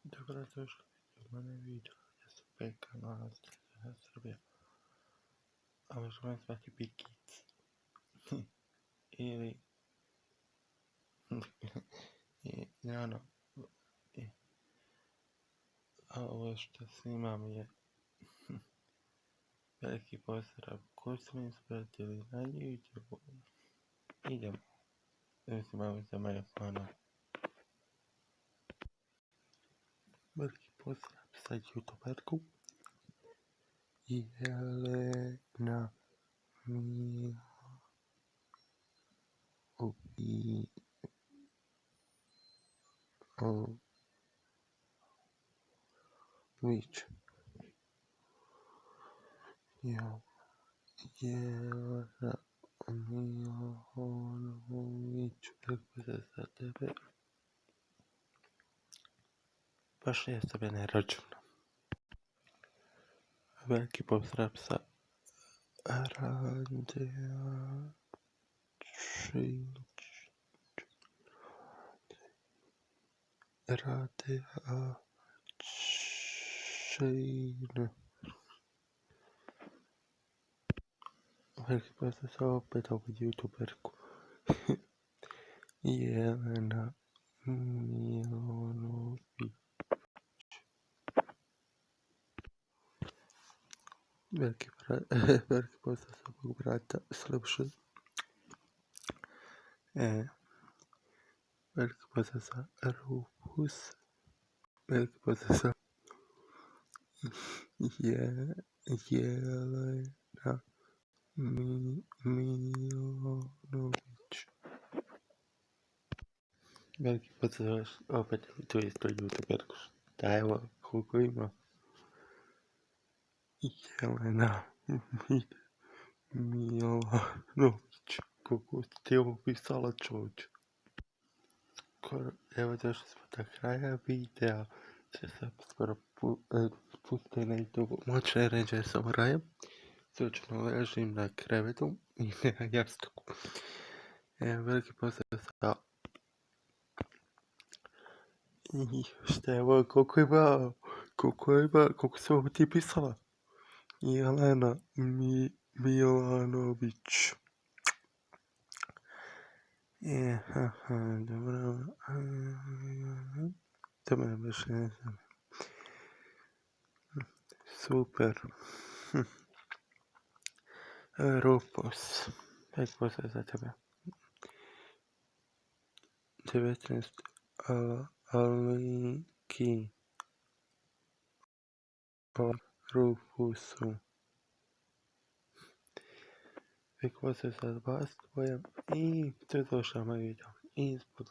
Dobrodošli u mene video gdje se peka nalazi na Srbija. A možemo zvati Bikic. Ili... Ono... A ovo što snimam je... veliki pozdrav koji su mi ispratili na YouTube. Idemo. Uzimamo za moje fana. Veliki pozdrav za YouTuberku. Jelena Milović. Jelena Milović, kako se za tebe? Baš ja sebe ne računam. Veliki pozdrav sa Radea Čilić. Radea Čilić. Veliki pozdrav sa opet ovu YouTuberku. Jelena Milović. Veliki pozdrav sa mog brata Slepša. Veliki pozdrav sa Rufus. Veliki pozdrav sa Jelena Milović. Veliki pozdrav opet tu isto YouTuberku. Da, evo koliko ima. Jelena Milović. Koliko ti je ovo pisala, čovječe. Evo došli smo do kraja videa. Sve sam skoro pustio na YouTube. Moćne ređe sam rajem. Slučajno ležim na krevetu i na jastuku. Veliki pozdrav sa... Šta je ovo, koliko se ovo ti pisala? Jelena Milanović. Dobro. To me baš ne znam. Super. Rufus. Veliki pozdrav za tebe. 19. Aliki. Rufusu. Veliki pozdrav za vas dvoje. I to je došao moj video. I zbog